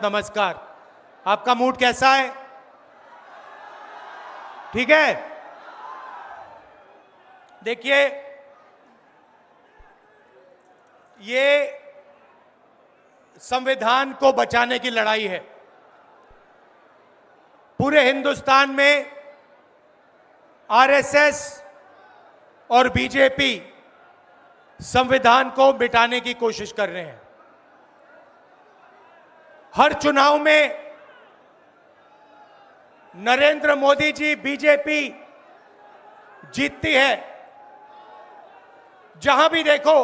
नमस्कार। आपका मूड कैसा है? ठीक है। देखिए, ये संविधान को बचाने की लड़ाई है। पूरे हिंदुस्तान में आरएसएस और बीजेपी संविधान को मिटाने की कोशिश कर रहे हैं। हर चुनाव में नरेंद्र मोदी जी बीजेपी जीतती है। जहां भी देखो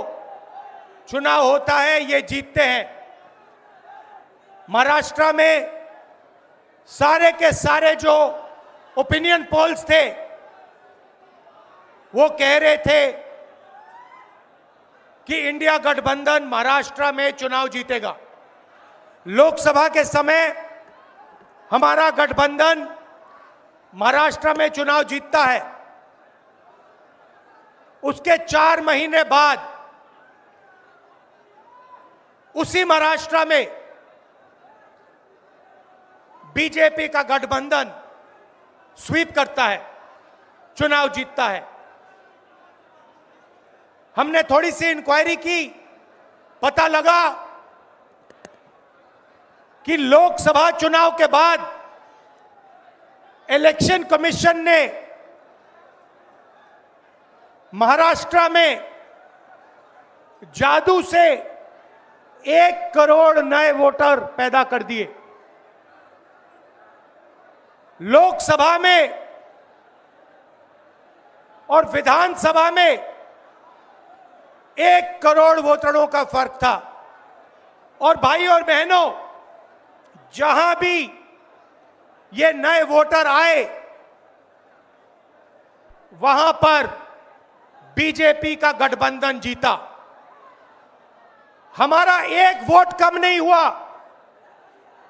चुनाव होता है, ये जीतते हैं। महाराष्ट्र में सारे के सारे जो ओपिनियन पोल्स थे वो कह रहे थे कि इंडिया गठबंधन महाराष्ट्र में चुनाव जीतेगा। लोकसभा के समय हमारा गठबंधन महाराष्ट्र में चुनाव जीतता है। उसके 4 महीने बाद उसी महाराष्ट्र में बीजेपी का गठबंधन स्वीप करता है, चुनाव जीतता है। हमने थोड़ी सी इंक्वायरी की, पता लगा कि लोकसभा चुनाव के बाद इलेक्शन कमीशन ने महाराष्ट्र में जादू से 1 करोड़ नए वोटर पैदा कर दिए। लोकसभा में और विधानसभा में 1 करोड़ वोटरों का फर्क था। और भाई और बहनों, जहां भी ये नए वोटर आए वहां पर बीजेपी का गठबंधन जीता। हमारा 1 वोट कम नहीं हुआ।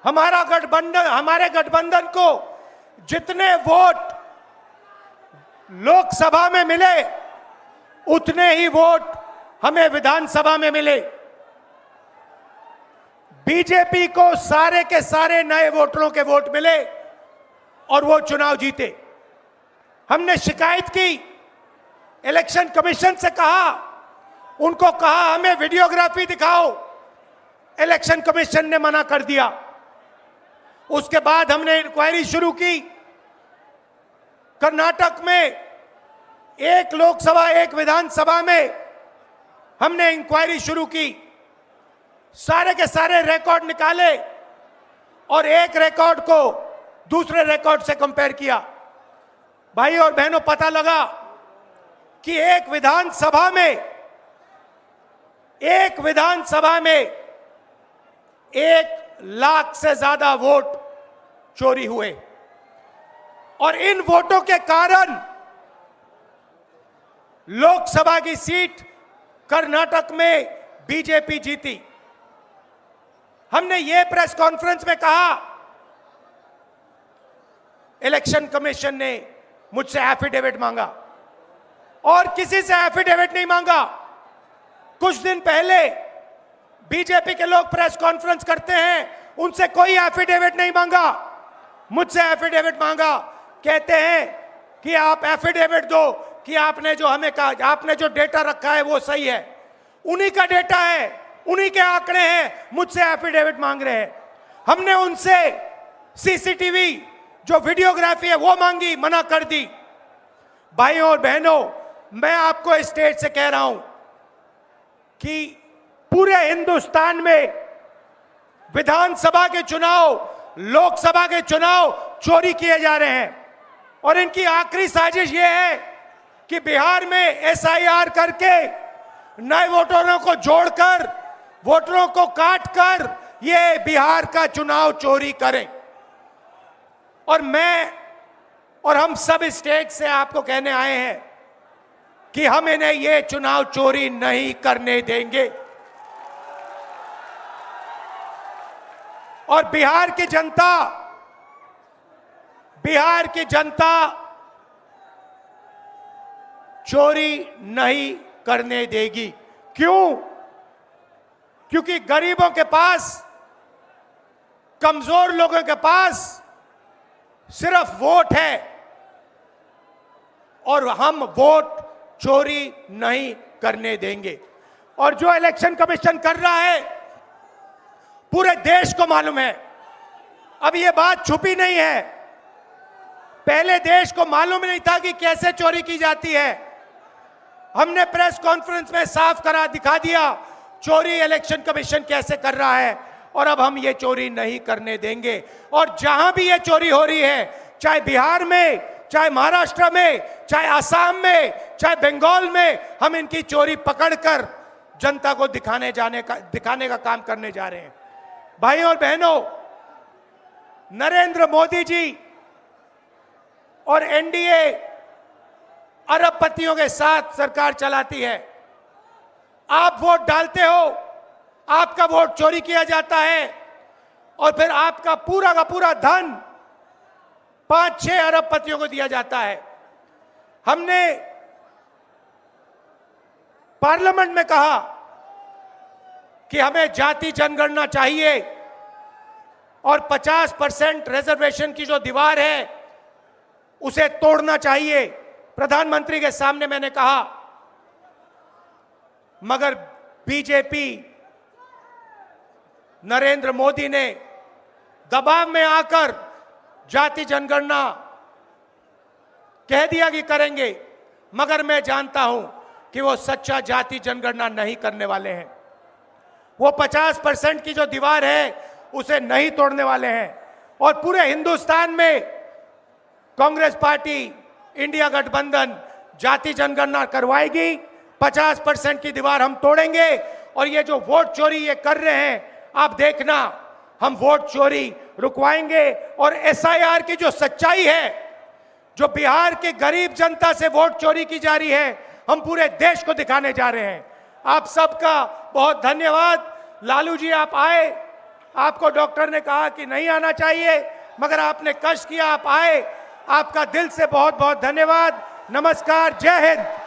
हमारे गठबंधन को जितने वोट लोकसभा में मिले उतने ही वोट हमें विधानसभा में मिले। बीजेपी को सारे के सारे नए वोटरों के वोट मिले और वो चुनाव जीते। हमने शिकायत की, इलेक्शन कमीशन से कहा, उनको कहा हमें वीडियोग्राफी दिखाओ। इलेक्शन कमीशन ने मना कर दिया। उसके बाद हमने इंक्वायरी शुरू की। कर्नाटक में 1 लोकसभा 1 विधानसभा में हमने इंक्वायरी शुरू की। सारे के सारे रिकॉर्ड निकाले और एक रिकॉर्ड को दूसरे रिकॉर्ड से कंपेयर किया। भाई और बहनों, पता लगा कि एक विधानसभा में 1 लाख से ज्यादा वोट चोरी हुए। और इन वोटों के कारण लोकसभा की सीट कर्नाटक में बीजेपी जीती। हमने ये प्रेस कॉन्फ्रेंस में कहा, इलेक्शन कमीशन ने मुझसे एफिडेविट मांगा और किसी से एफिडेविट नहीं मांगा। कुछ दिन पहले बीजेपी के लोग प्रेस कॉन्फ्रेंस करते हैं, उनसे कोई एफिडेविट नहीं मांगा, मुझसे एफिडेविट मांगा। कहते हैं कि आप एफिडेविट दो कि आपने जो हमें कहा, आपने जो डेटा रखा है वो सही है। उन्हीं का डेटा है, उन्हीं के आंकड़े हैं, मुझसे एफिडेविट मांग रहे हैं। हमने उनसे सीसीटीवी जो वीडियोग्राफी है वो मांगी, मना कर दी। भाइयों और बहनों, मैं आपको इस स्टेज से कह रहा हूं कि पूरे हिंदुस्तान में विधानसभा के चुनाव, लोकसभा के चुनाव चोरी किए जा रहे हैं। और इनकी आखिरी साजिश यह है कि बिहार में एसआईआर करके नए वोटरों को जोड़कर, वोटरों को काटकर ये बिहार का चुनाव चोरी करें। और मैं और हम सब स्टेट से आपको कहने आए हैं कि हम इन्हें ये चुनाव चोरी नहीं करने देंगे। और बिहार की जनता चोरी नहीं करने देगी। क्यों? क्योंकि गरीबों के पास कमजोर लोगों के पास सिर्फ वोट है और हम वोट चोरी नहीं करने देंगे। और जो इलेक्शन कमीशन कर रहा है पूरे देश को मालूम है। अब ये बात छुपी नहीं है, पहले देश को मालूम नहीं था कि कैसे चोरी की जाती है। हमने प्रेस कॉन्फ्रेंस में साफ करा दिखा दिया चोरी इलेक्शन कमीशन कैसे कर रहा है, और अब हम ये चोरी नहीं करने देंगे। और जहां भी ये चोरी हो रही है, चाहे बिहार में, चाहे महाराष्ट्र में, चाहे असम में, चाहे बंगाल में, हम इनकी चोरी पकड़कर जनता को दिखाने का काम करने जा रहे हैं। भाइयों और बहनों, नरेंद्र मोदी जी और एनडीए अरबपतियों के साथ सरकार चलाती है। आप वोट डालते हो, आपका वोट चोरी किया जाता है और फिर आपका पूरा का पूरा धन 5-6 अरबपतियों को दिया जाता है। हमने पार्लियामेंट में कहा कि हमें जाति जनगणना चाहिए और 50% रिजर्वेशन की जो दीवार है उसे तोड़ना चाहिए। प्रधानमंत्री के सामने मैंने कहा, मगर बीजेपी नरेंद्र मोदी ने दबाव में आकर जाति जनगणना कह दिया कि करेंगे, मगर मैं जानता हूं कि वो सच्चा जाति जनगणना नहीं करने वाले हैं। वो 50% की जो दीवार है उसे नहीं तोड़ने वाले हैं। और पूरे हिंदुस्तान में कांग्रेस पार्टी, इंडिया गठबंधन जाति जनगणना करवाएगी। 50% की दीवार हम तोड़ेंगे। और ये जो वोट चोरी ये कर रहे हैं, आप देखना, हम वोट चोरी रुकवाएंगे। और एसआईआर की जो सच्चाई है, जो बिहार के गरीब जनता से वोट चोरी की जा रही है, हम पूरे देश को दिखाने जा रहे हैं। आप सबका बहुत धन्यवाद। लालू जी, आप आए, आपको डॉक्टर ने कहा कि नहीं आना चाहिए, मगर आपने कष्ट किया, आप आए। आपका दिल से बहुत बहुत धन्यवाद। नमस्कार, जय हिंद।